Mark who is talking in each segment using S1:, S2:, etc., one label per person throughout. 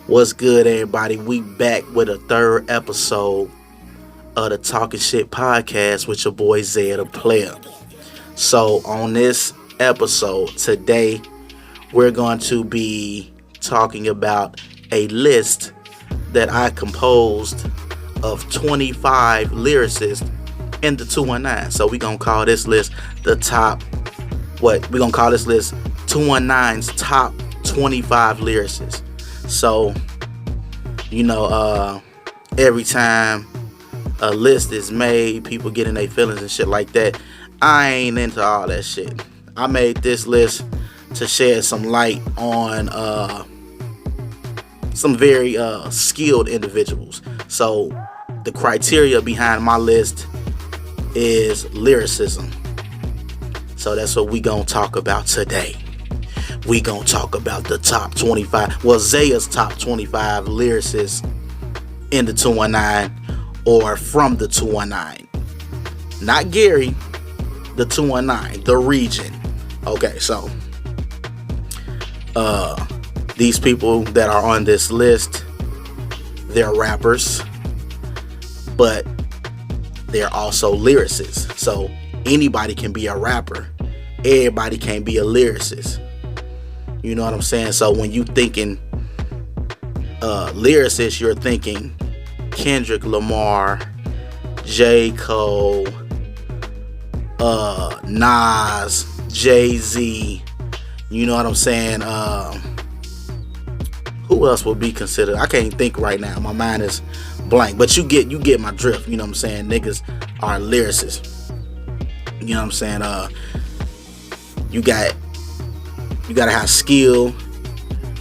S1: What's good, everybody? We back with a third episode of the Talking Shit podcast with your boy Zaiah Da Playa. So on this episode today, we're going to be talking about a list that I composed of 25 lyricists in the 219. So we're going to call this list the top, we're going to call this list 219's top 25 lyricists. So, every time a list is made, people get in their feelings and shit like that. I ain't into all that shit. I made this list to shed some light on some very skilled individuals. So the criteria behind my list is lyricism. So that's what we gonna talk about today. We gonna talk about the top 25, Zaiah's top 25 lyricists in the 219 or from the 219. Not Gary, the 219, the region. Okay, so these people that are on this list, they're rappers, but they're also lyricists. So anybody can be a rapper. Everybody can be a lyricist. You know what I'm saying? So when you thinking lyricist, you're thinking Kendrick Lamar, J. Cole, Nas, Jay-Z. You know what I'm saying? Who else would be considered? I can't think right now. My mind is blank. But you get my drift. You know what I'm saying? Niggas are lyricists. You know what I'm saying? You gotta have skill,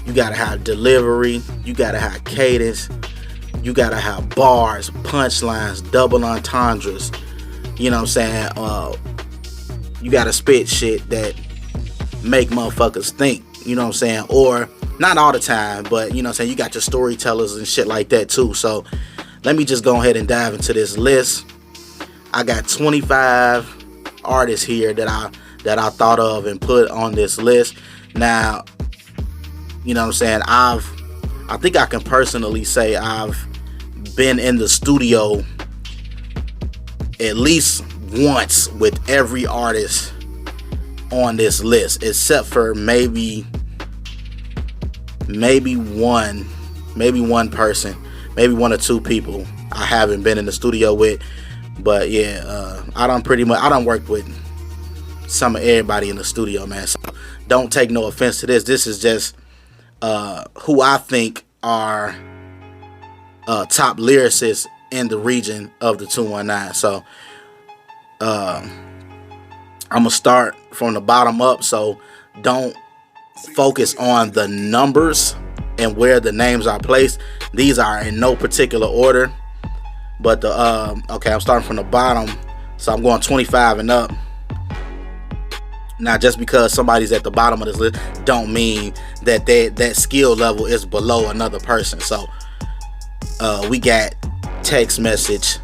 S1: you gotta have delivery, you gotta have cadence, you gotta have bars, punchlines, double entendres. You know what I'm saying? You gotta spit shit that make motherfuckers think. You know what I'm saying? Or not all the time, but you know what I'm saying, you got your storytellers and shit like that too. So let me just go ahead and dive into this list. I got 25 artists here that I thought of and put on this list. Now, you know what I'm saying, I think I can personally say I've been in the studio at least once with every artist on this list, except for maybe one person, maybe one or two people I haven't been in the studio with. But yeah, I done worked with some of everybody in the studio, man. So don't take no offense to this. This is just who I think are top lyricists in the region of the 219. So I'm gonna start from the bottom up. So don't focus on the numbers and where the names are placed. These are in no particular order. But I'm starting from the bottom. So I'm going 25 and up. Now, just because somebody's at the bottom of this list don't mean that that skill level is below another person. So we got Text Message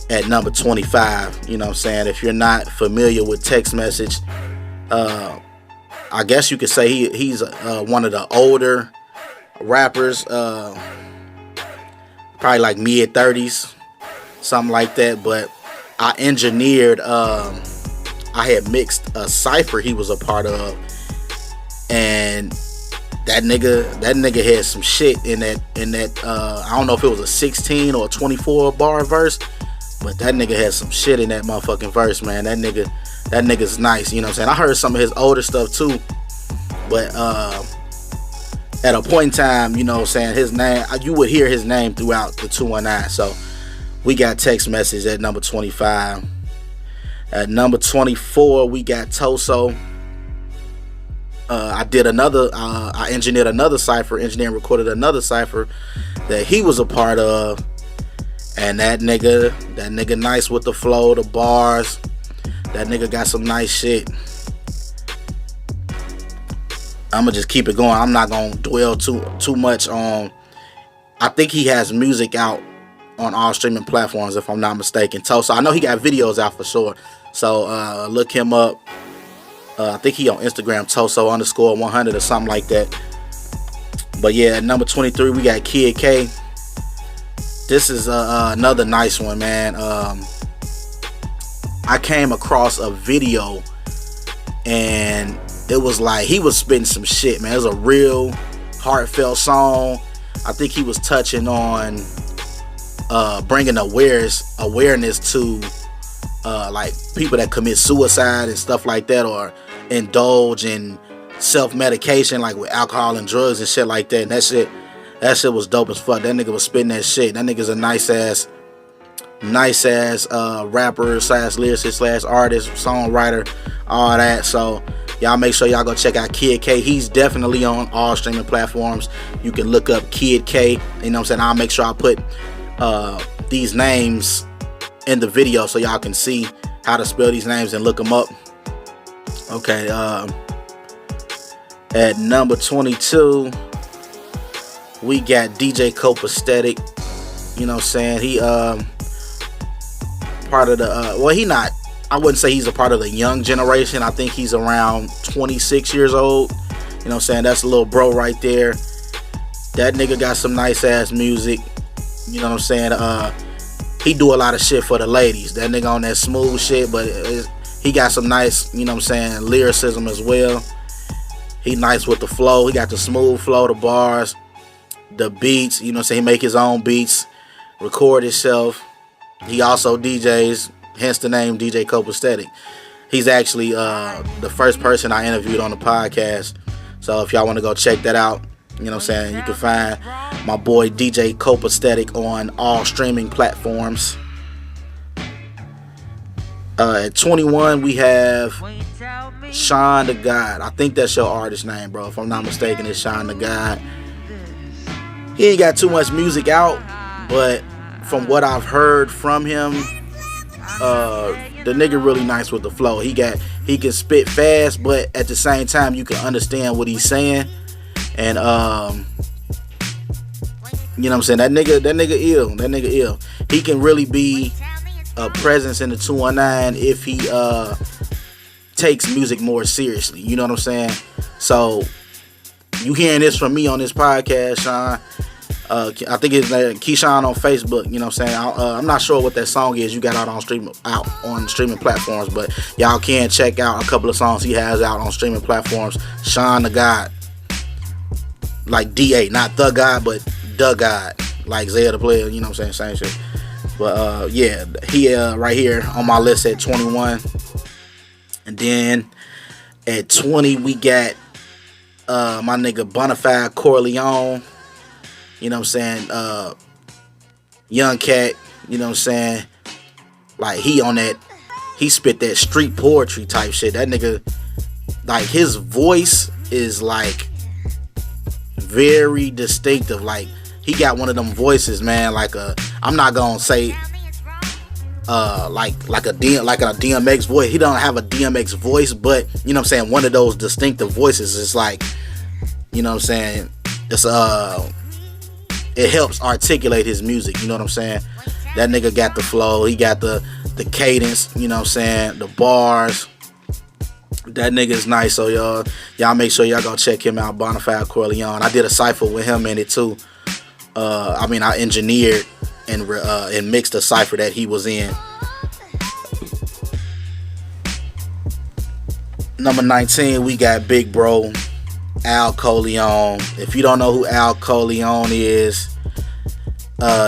S1: at number 25. You know what I'm saying? If you're not familiar with Text Message, I guess you could say he's one of the older rappers, probably like mid 30s, something like that. But I engineered, I had mixed a cypher he was a part of, and that nigga had some shit in that I don't know if it was a 16 or a 24 bar verse, but that nigga had some shit in that motherfucking verse, man. That nigga's nice. You know what I'm saying? I heard some of his older stuff too, but at a point in time, you know what I'm saying, his name, you would hear his name throughout the 219. So we got Text Message at number 25. At number 24, we got Toso. I engineered another cipher, and recorded another cipher that he was a part of. And that nigga nice with the flow, the bars. That nigga got some nice shit. I'ma just keep it going. I'm not gonna dwell too much on. I think he has music out on all streaming platforms, if I'm not mistaken. Toso, I know he got videos out for sure. So look him up. I think he on Instagram, Toso _100 or something like that. But yeah, at number 23 we got Kid K. This is another nice one, man. I came across a video and it was like he was spitting some shit, man. It was a real heartfelt song. I think he was touching on bringing awareness to like people that commit suicide and stuff like that, or indulge in self-medication like with alcohol and drugs and shit like that. And that shit was dope as fuck. That nigga was spitting that shit. That nigga's a nice ass rapper slash lyricist slash artist, songwriter, all that. So y'all make sure y'all go check out Kid K. He's definitely on all streaming platforms. You can look up Kid K. You know what I'm saying? I'll make sure I put these names in the video so y'all can see how to spell these names and look them up. Okay, at number 22 we got DJ Copacetic. You know what I'm saying? He part of the I wouldn't say he's a part of the young generation. I think he's around 26 years old. You know what I'm saying? That's a little bro right there. That nigga got some nice ass music. You know what I'm saying? He do a lot of shit for the ladies. That nigga on that smooth shit, but he got some nice, you know what I'm saying, lyricism as well. He nice with the flow. He got the smooth flow, the bars, the beats. You know what I'm saying? He make his own beats, record himself. He also DJs, hence the name DJ Copacetic. He's actually the first person I interviewed on the podcast. So if y'all want to go check that out, you know what I'm saying, you can find my boy DJ Copacetic on all streaming platforms. At 21 we have Sean the God. I think that's your artist name, bro. If I'm not mistaken, it's Sean the God. He ain't got too much music out, but from what I've heard from him, the nigga really nice with the flow. He can spit fast, but at the same time you can understand what he's saying. And you know what I'm saying, that nigga ill. He can really be a presence in the 219 if he takes music more seriously. You know what I'm saying? So you hearing this from me on this podcast, Sean. I think it's Keyshawn on Facebook. You know what I'm saying? I'm not sure what that song is you got out on streaming platforms, but y'all can check out a couple of songs he has out on streaming platforms. Sean the God, like DA, not the God, but the God, like Zaiah Da Playa. You know what I'm saying? Same shit. But yeah, he right here on my list at 21. And then at 20 we got my nigga Bonafide Corleone. You know what I'm saying? Young cat, you know what I'm saying? Like he spit that street poetry type shit. That nigga, like his voice is like very distinctive. Like he got one of them voices, man, like I'm not gonna say like a DMX voice. He don't have a DMX voice, but you know what I'm saying, one of those distinctive voices is like, you know what I'm saying, it's it helps articulate his music. You know what I'm saying? That nigga got the flow. He got the cadence. You know what I'm saying? The bars. That nigga is nice. So y'all make sure y'all go check him out. Bonafide Corleone. I did a cypher with him in it too. I engineered and mixed a cypher that he was in. Number 19, we got Big Bro Al Coleone. If you don't know who Al Coleone is,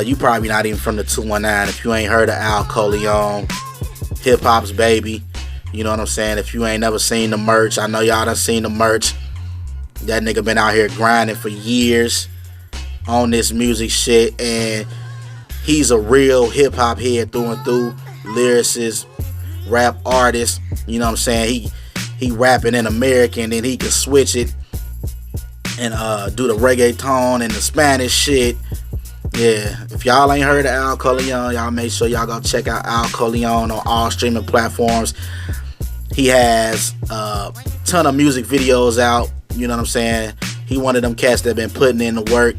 S1: you probably not even from the 219. If you ain't heard of Al Coleone, hip hop's baby. You know what I'm saying? If you ain't never seen the merch, I know y'all done seen the merch. That nigga been out here grinding for years on this music shit, and he's a real hip hop head through and through, lyricist, rap artist. You know what I'm saying? He rapping in American, then he can switch it and do the reggaeton and the Spanish shit. Yeah, if y'all ain't heard of Al Coleone, y'all make sure y'all go check out Al Coleone on all streaming platforms. He has a ton of music videos out. You know what I'm saying? He one of them cats that been putting in the work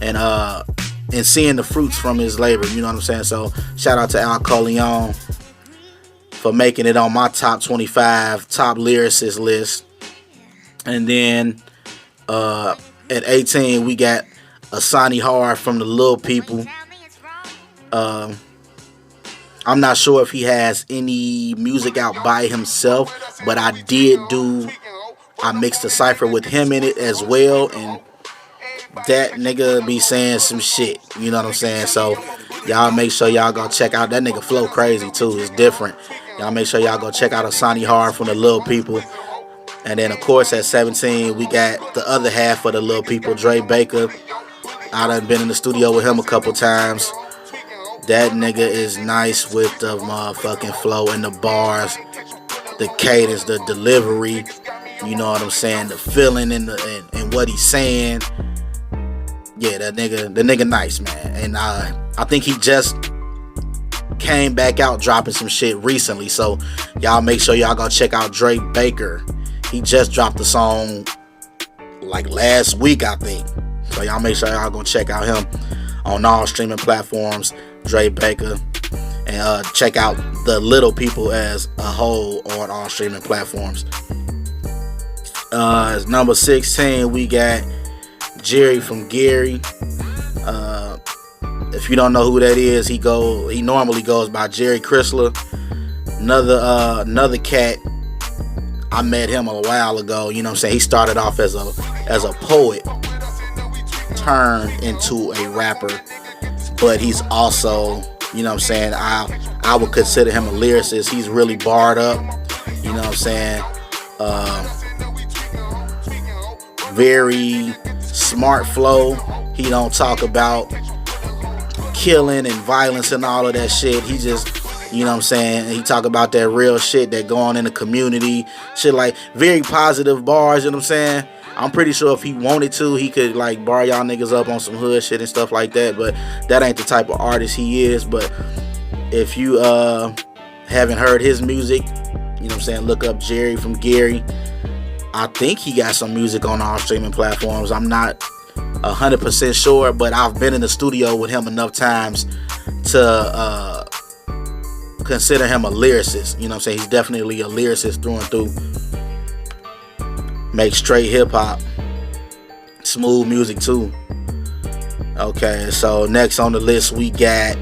S1: and seeing the fruits from his labor. You know what I'm saying? So shout out to Al Coleone for making it on my top 25 top lyricist list. And then At 18, we got Asani Hard from the Little People. I'm not sure if he has any music out by himself, but I mixed a cipher with him in it as well, and that nigga be saying some shit. You know what I'm saying? So y'all make sure y'all go check out that nigga flow crazy too. It's different. Y'all make sure y'all go check out Asani Hard from the Little People. And then of course at 17 we got the other half of the Little People, Dre Baker. I done been in the studio with him a couple times. That nigga is nice with the motherfucking flow and the bars, the cadence, the delivery. You know what I'm saying? The feeling and what he's saying. Yeah, the nigga nice, man. And I think he just came back out dropping some shit recently. So y'all make sure y'all go check out Dre Baker. He just dropped the song like last week, I think. So y'all make sure y'all go check out him on all streaming platforms, Dre Baker. And check out the Little People as a whole on all streaming platforms. Number 16, we got Jerry from Gary. If you don't know who that is, he normally goes by Jerry Chrysler. Another cat. I met him a while ago. You know what I'm saying? He started off as a poet, turned into a rapper, but he's also, you know what I'm saying, I would consider him a lyricist. He's really barred up. You know what I'm saying? Very smart flow. He don't talk about killing and violence and all of that shit. He just, you know what I'm saying, he talk about that real shit that go on in the community. Shit like very positive bars, you know what I'm saying? I'm pretty sure if he wanted to, he could like bar y'all niggas up on some hood shit and stuff like that, but that ain't the type of artist he is. But if you haven't heard his music, you know what I'm saying, look up Jerry from Gary. I think he got some music on all streaming platforms. I'm not 100% sure, but I've been in the studio with him enough times to consider him a lyricist. You know what I'm saying? He's definitely a lyricist through and through. Make straight hip hop, smooth music too. Okay, so next on the list we got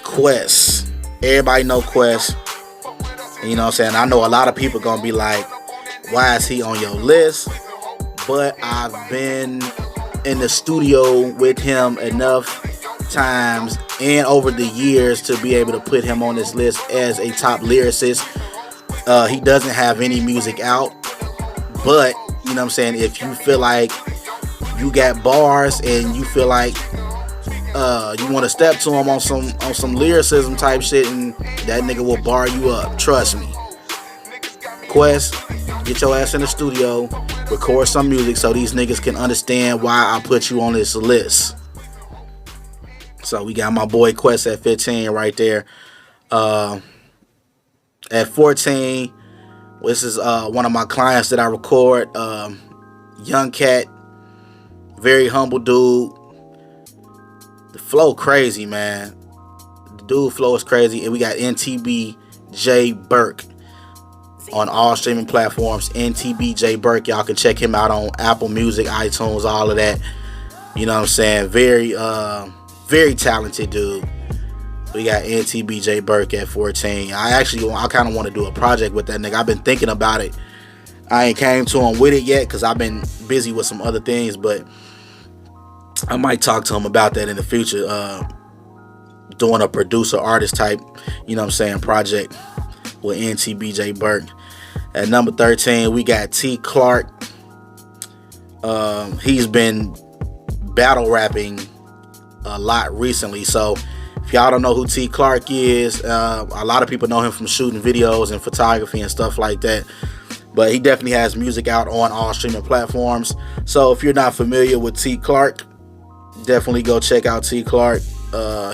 S1: Quest. Everybody know Quest. You know what I'm saying? I know a lot of people gonna be like, why is he on your list? But I've been in the studio with him enough times and over the years to be able to put him on this list as a top lyricist. He doesn't have any music out, but you know what I'm saying, if you feel like you got bars and you feel like you want to step to him on some lyricism type shit, and that nigga will bar you up, trust me. Quest, get your ass in the studio, record some music so these niggas can understand why I put you on this list. So we got my boy Quest at 15 right there. At 14, this is one of my clients that I record. Young cat, very humble dude. The flow crazy, man. The dude flow is crazy. And we got NTBJ Burke on all streaming platforms. NTBJ Burke, y'all can check him out on Apple Music, iTunes, all of that. You know what I'm saying? Very talented dude. We got NTBJ Burke at 14. I kind of want to do a project with that nigga. I've been thinking about it. I ain't came to him with it yet because I've been busy with some other things, but I might talk to him about that in the future. Doing a producer artist type, you know what I'm saying, project with NTBJ Burke. At number 13, we got T Clark. He's been battle rapping a lot recently, so if y'all don't know who T Clark is, a lot of people know him from shooting videos and photography and stuff like that, but he definitely has music out on all streaming platforms. So if you're not familiar with T Clark, definitely go check out T Clark.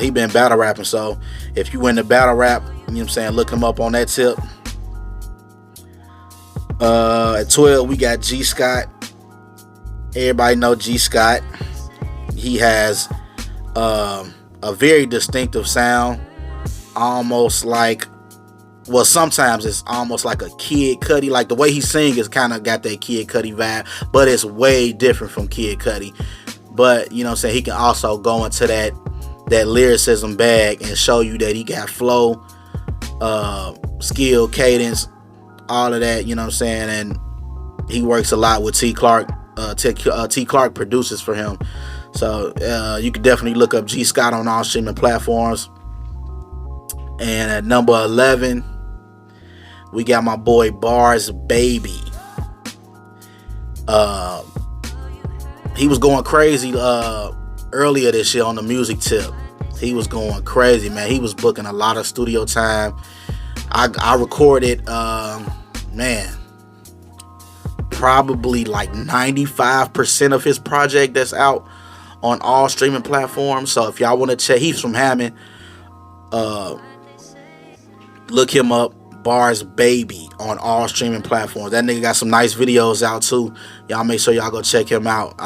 S1: He been battle rapping, so if you into battle rap, you know what I'm saying, look him up on that tip. At 12, we got G Scott. Everybody know G Scott. He has a very distinctive sound, almost like well, sometimes it's almost like a Kid Cudi. Like the way he sing is kind of got that Kid Cudi vibe, but it's way different from Kid Cudi. But you know what I'm saying, he can also go into that lyricism bag and show you that he got flow, skill, cadence, all of that. You know what I'm saying, and he works a lot with T Clark. T Clark produces for him, so you can definitely look up G Scott on all streaming platforms. And at number 11, we got my boy Bars Baby. He was going crazy earlier this year on the music tip. He was going crazy, man. He was booking a lot of studio time. I recorded, probably like 95% of his project that's out on all streaming platforms. So if y'all want to check, he's from Hammond. Look him up, Bars Baby, on all streaming platforms. That nigga got some nice videos out too. Y'all make sure y'all go check him out.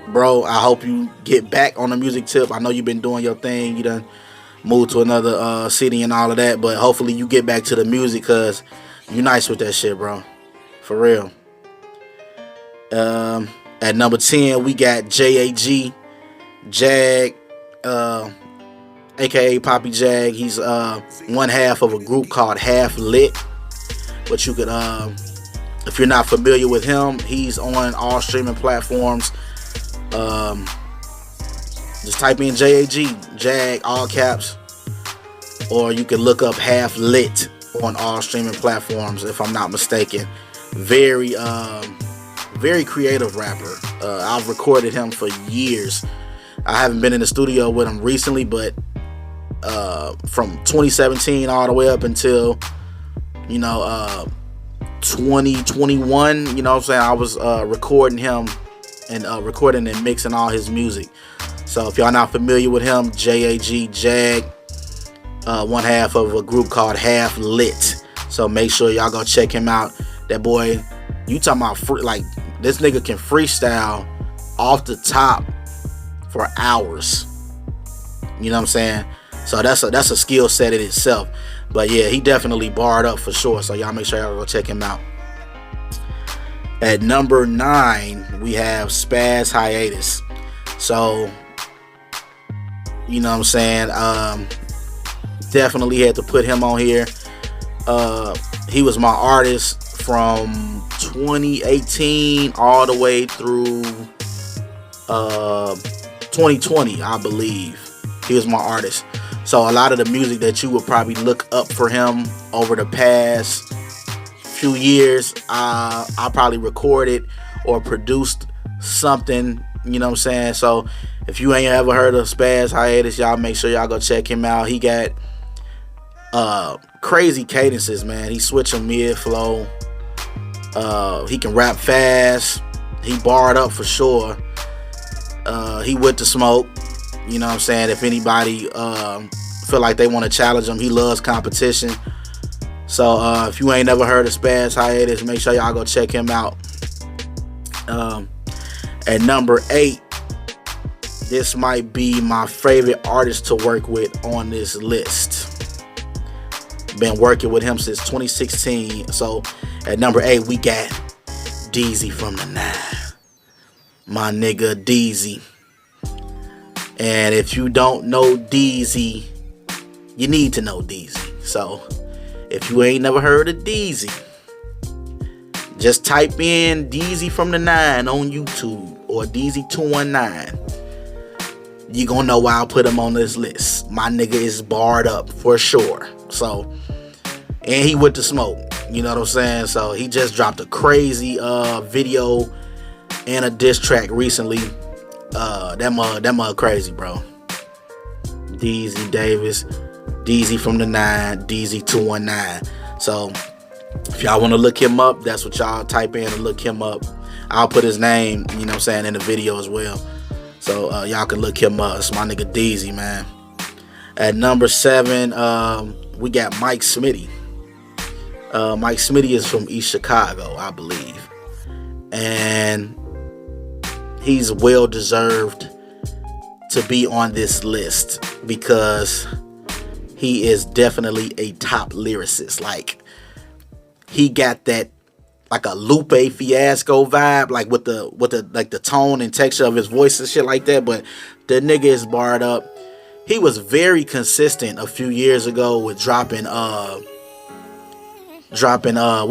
S1: Bro, I hope you get back on the music tip. I know you've been doing your thing. You done moved to another city and all of that, but hopefully you get back to the music, cause you nice with that shit, bro. For real. At number 10, we got JAG, Jag, aka Poppy Jag. He's one half of a group called Half Lit. But you could, if you're not familiar with him, he's on all streaming platforms. Just type in JAG, Jag, all caps, or you can look up Half Lit on all streaming platforms, if I'm not mistaken. Very creative rapper. I've recorded him for years. I haven't been in the studio with him recently, but from 2017 all the way up until 2021, you know what I'm saying, I was recording him and recording and mixing all his music. So if y'all not familiar with him, Jag, one half of a group called Half Lit. So make sure y'all go check him out. That boy, you talking about like this nigga can freestyle off the top for hours. You know what I'm saying? So that's a skill set in itself. But yeah, he definitely barred up for sure. So y'all make sure y'all go check him out. At number 9, we have Spaz Hiatus. So, you know what I'm saying? Definitely had to put him on here. He was my artist from 2018 all the way through 2020, I believe. He was my artist. So a lot of the music that you would probably look up for him over the past few years, I probably recorded or produced something, you know what I'm saying? So if you ain't ever heard of Spaz Hiatus, y'all make sure y'all go check him out. He got crazy cadences, man. He switching mid flow. He can rap fast. He barred up for sure. He with the smoke. You know what I'm saying? If anybody feel like they want to challenge him, he loves competition. So if you ain't never heard of Spaz Hiatus, make sure y'all go check him out. At number 8, this might be my favorite artist to work with on this list. Been working with him since 2016. So at number 8, we got Deezy from the 9. My nigga Deezy. And if you don't know Deezy, you need to know Deezy. So if you ain't never heard of Deezy, just type in Deezy from the 9 on YouTube or Deezy219. You gonna know why I put him on this list. My nigga is barred up for sure. So, and he with the smoke. You know what I'm saying? So he just dropped a crazy video and a diss track recently. That mug crazy, bro. Deezy Davis, Deezy from the 9, Deezy219. So if y'all want to look him up, that's what y'all type in and look him up. I'll put his name, you know what I'm saying, in the video as well. So y'all can look him up. It's my nigga Deezy, man. At number 7, we got Mike Smitty. Mike Smitty is from East Chicago, I believe. And he's well deserved to be on this list because he is definitely a top lyricist. Like, he got that like a Lupe Fiasco vibe, like with the like the tone and texture of his voice and shit like that. But the nigga is barred up. He was very consistent a few years ago with dropping what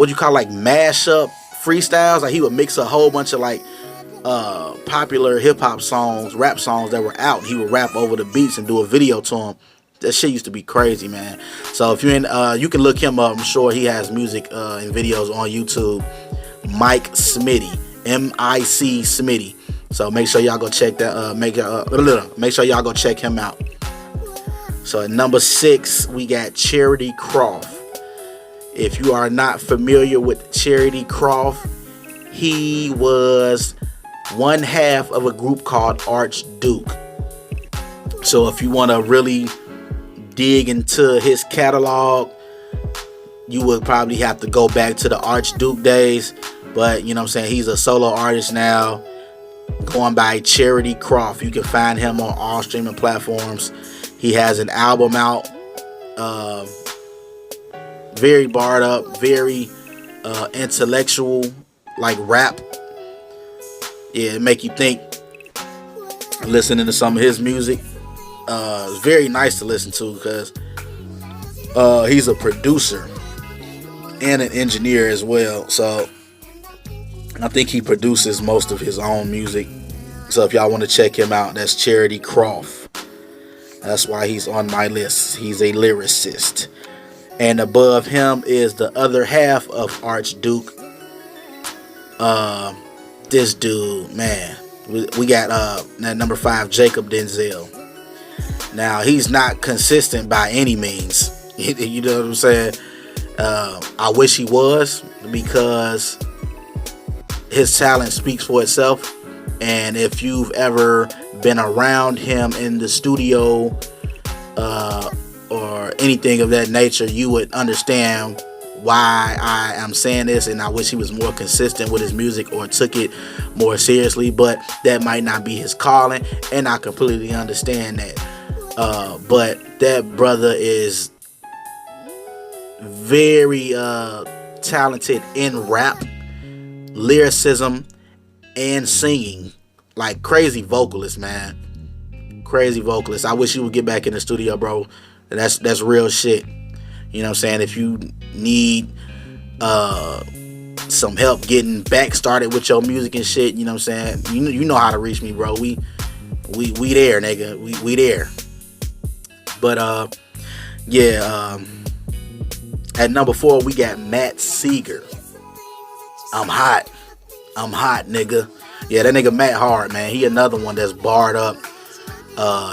S1: you call like mashup freestyles. Like, he would mix a whole bunch of like popular hip hop songs, rap songs that were out. He would rap over the beats and do a video to them. That shit used to be crazy, man. So if you're in, you can look him up. I'm sure he has music and videos on YouTube. Mike Smitty, M-I-C Smitty. So make sure y'all go check that. Make sure y'all go check him out. So at number 6, we got Charity Croft. If you are not familiar with Charity Croft, he was one half of a group called Archduke. So if you want to really dig into his catalog, you would probably have to go back to the Archduke days. But you know what I'm saying, he's a solo artist now, going by Charity Croft. You can find him on all streaming platforms. He has an album out, very barred up, very intellectual, like rap. Yeah, it make you think listening to some of his music. It's very nice to listen to because he's a producer and an engineer as well. So I think he produces most of his own music. So if y'all want to check him out, that's Charity Croft. That's why he's on my list. He's a lyricist. And above him is the other half of Archduke. This dude, man. We got at number 5, Jacob Denzel. Now, he's not consistent by any means. You know what I'm saying? I wish he was, because his talent speaks for itself. And if you've ever been around him in the studio or anything of that nature, you would understand why I am saying this. And I wish he was more consistent with his music or took it more seriously, but that might not be his calling, and I completely understand that. But that brother is very talented in rap, lyricism, and singing. Like, crazy vocalist, man. Crazy vocalist. I wish you would get back in the studio, bro. That's real shit. You know what I'm saying? If you need some help getting back started with your music and shit, you know what I'm saying? You know how to reach me, bro. We there, nigga. We there. But yeah, at number 4 we got Matt Seeger. I'm hot, nigga. Yeah, that nigga Matt hard, man. He another one that's barred up,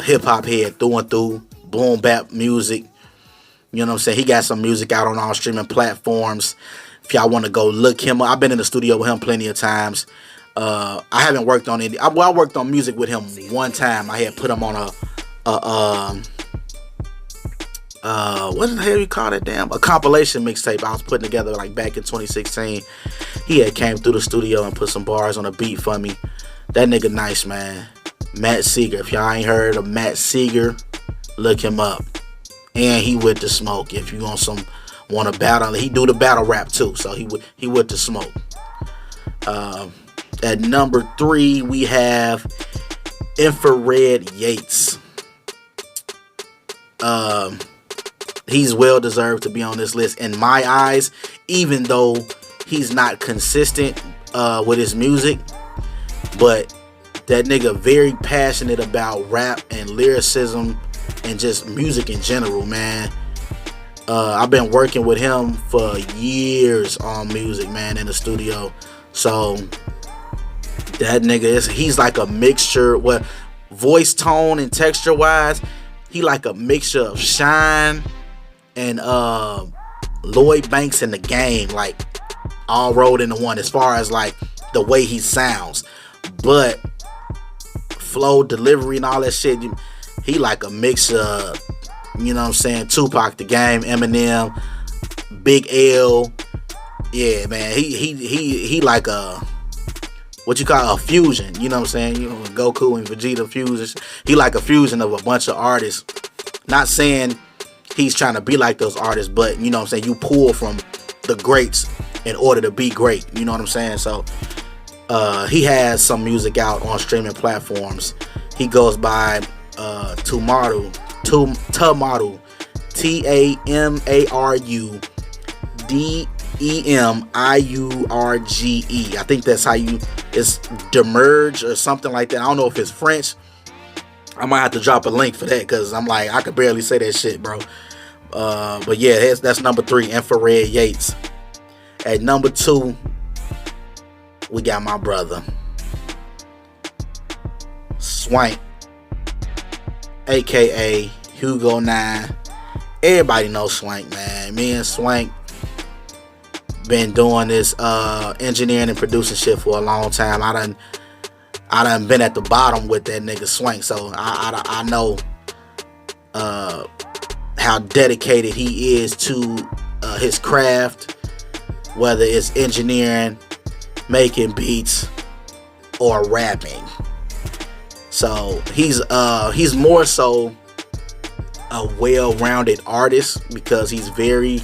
S1: hip hop head through and through, boom bap music. You know what I'm saying? He got some music out on all streaming platforms. If y'all want to go look him up, I've been in the studio with him plenty of times. I haven't worked on any. I worked on music with him one time. I had put him on what the hell you call that damn? A compilation mixtape I was putting together like back in 2016. He had came through the studio and put some bars on a beat for me. That nigga nice, man. Matt Seeger. If y'all ain't heard of Matt Seeger, look him up. And he with the smoke. If you want to battle, he do the battle rap too. So he with the smoke. At number 3 we have Infrared Yates. He's well deserved to be on this list in my eyes, even though he's not consistent with his music. But that nigga very passionate about rap and lyricism and just music in general, man. I've been working with him for years on music, man, in the studio. So that nigga he's like a mixture, voice tone and texture wise, he like a mixture of Shine and Lloyd Banks in the Game, like all rolled into one as far as like the way he sounds. But flow, delivery, and all that shit, he like a mixture of, you know what I'm saying, Tupac, The Game, Eminem, Big L. Yeah, man, he like a, what you call a fusion, you know what I'm saying? You know, Goku and Vegeta fusion. He like a fusion of a bunch of artists. Not saying he's trying to be like those artists, but you know what I'm saying, you pull from the greats in order to be great. You know what I'm saying? So he has some music out on streaming platforms. He goes by Tamaru, Tamaru. I think that's how you. It's Demerge or something like that. I don't know if it's French. I might have to drop a link for that because I'm like, I could barely say that shit, bro. But yeah, that's number 3, Infrared Yates. At number 2, we got my brother Swank, aka Hugo 9. Everybody knows Swank, man. Me and Swank been doing this engineering and producing shit for a long time. I done been at the bottom with that nigga Swank, so I know how dedicated he is to his craft, whether it's engineering, making beats, or rapping. So he's more so a well-rounded artist because he's very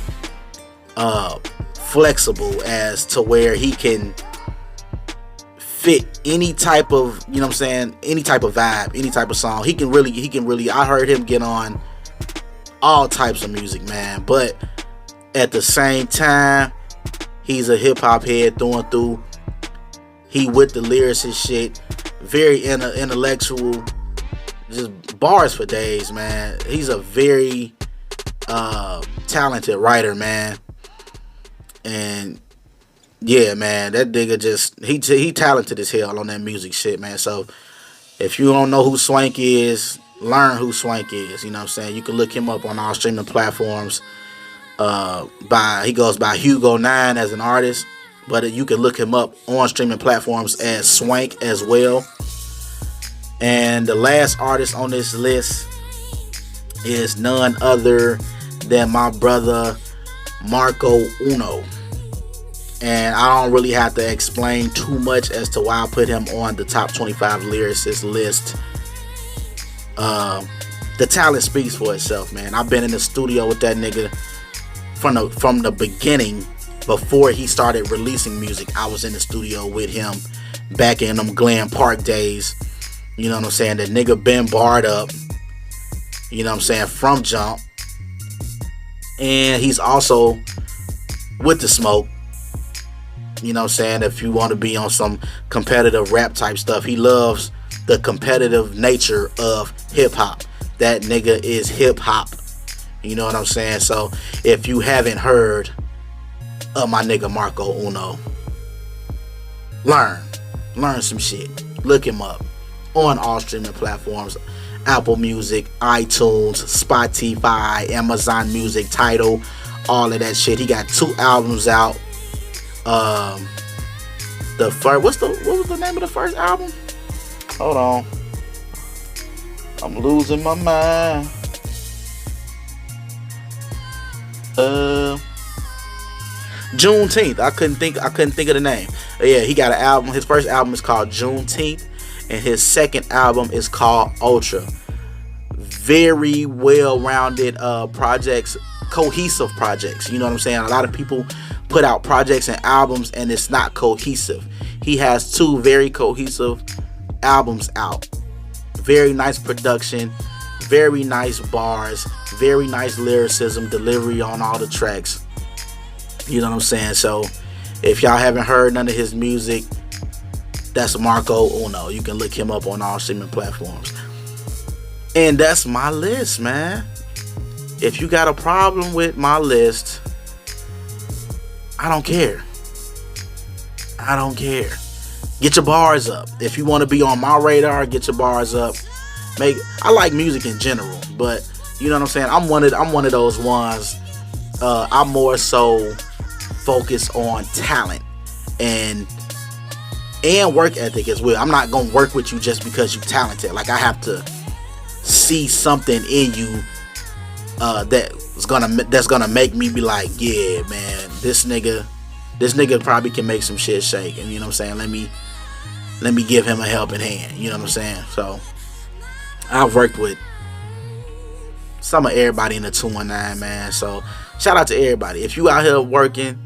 S1: flexible as to where he can fit any type of, you know what I'm saying, any type of vibe, any type of song. He can really I heard him get on all types of music, man, but at the same time he's a hip-hop head through and through. He with the lyricist shit, very intellectual, just bars for days, man. He's a very talented writer, man. And yeah, man, that nigga just he talented as hell on that music shit, man. So if you don't know who Swank is, learn who Swank is. You know what I'm saying? You can look him up on all streaming platforms. He goes by Hugo 9 as an artist, but you can look him up on streaming platforms as Swank as well. And the last artist on this list is none other than my brother Marco Uno. And I don't really have to explain too much as to why I put him on the top 25 lyricists list. The talent speaks for itself, man. I've been in the studio with that nigga from the beginning. Before he started releasing music, I was in the studio with him back in them Glen Park days. You know what I'm saying? The nigga been barred up, you know what I'm saying, from jump. And he's also with the smoke. You know what I'm saying? If you want to be on some competitive rap type stuff, he loves the competitive nature of hip hop. That nigga is hip hop. You know what I'm saying? So if you haven't heard of my nigga Marco Uno, learn some shit. Look him up on all streaming platforms: Apple Music, iTunes, Spotify, Amazon Music, Tidal, all of that shit. He got 2 albums out. What was the name of the first album? Hold on, I'm losing my mind. Juneteenth. I couldn't think of the name. Yeah, he got an album. His first album is called Juneteenth, and his second album is called Ultra. Very well-rounded projects, cohesive projects. You know what I'm saying? A lot of people put out projects and albums and it's not cohesive. He has 2 very cohesive albums out. Very nice production, very nice bars, very nice lyricism, delivery on all the tracks. You know what I'm saying? So if y'all haven't heard none of his music, that's Marco Uno. You can look him up on all streaming platforms. And that's my list, man. If you got a problem with my list, I don't care. Get your bars up. If you want to be on my radar, get your bars up. I like music in general, but you know what I'm saying? I'm one of those ones. I'm more so focused on talent and work ethic as well. I'm not gonna work with you just because you're talented. Like, I have to see something in you that's gonna make me be like, yeah, man, this nigga probably can make some shit shake. And you know what I'm saying? Let me give him a helping hand. You know what I'm saying? So I've worked with some of everybody in the 219, man. So shout out to everybody. If you out here working,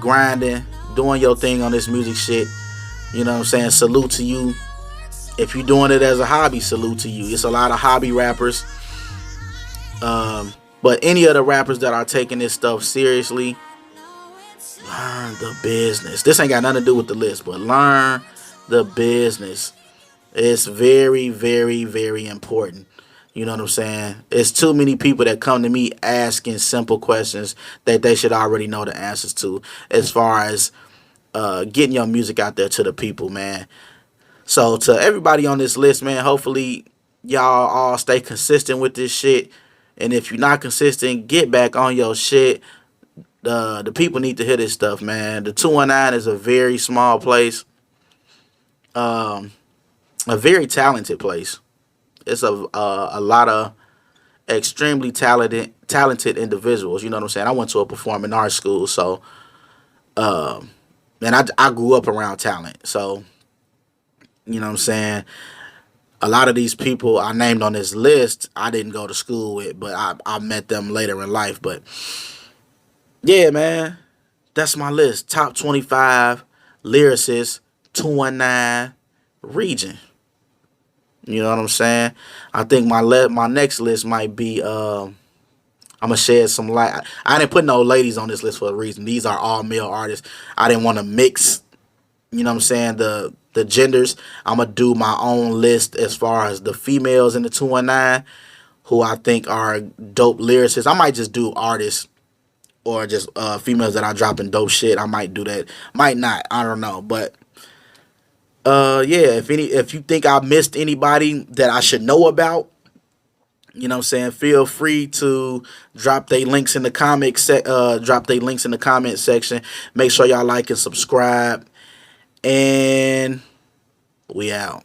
S1: grinding, doing your thing on this music shit, you know what I'm saying? Salute to you. If you doing it as a hobby, salute to you. It's a lot of hobby rappers. But any of the rappers that are taking this stuff seriously, learn the business. This ain't got nothing to do with the list, but learn the business. It's very, very, very important. You know what I'm saying? It's too many people that come to me asking simple questions that they should already know the answers to, as far as getting your music out there to the people, man. So to everybody on this list, man, hopefully y'all all stay consistent with this shit. And if you're not consistent, get back on your shit. The people need to hear this stuff, man. The 219 is a very small place, a very talented place. It's a lot of extremely talented individuals. You know what I'm saying? I went to a performing arts school, so and I grew up around talent. So you know what I'm saying? A lot of these people I named on this list, I didn't go to school with, but I met them later in life. But yeah, man, that's my list. Top 25 lyricists, 219 region. You know what I'm saying? I think my next list might be I'm gonna shed some light. I didn't put no ladies on this list for a reason. These are all male artists. I didn't want to mix, you know what I'm saying, the genders. I'm gonna do my own list as far as the females in the 219 who I think are dope lyricists. I might just do artists or just females that are dropping dope shit. I might do that. Might not. I don't know. But yeah, if you think I missed anybody that I should know about, you know what I'm saying, feel free to drop their links in the comment section. Make sure y'all like and subscribe. And we out.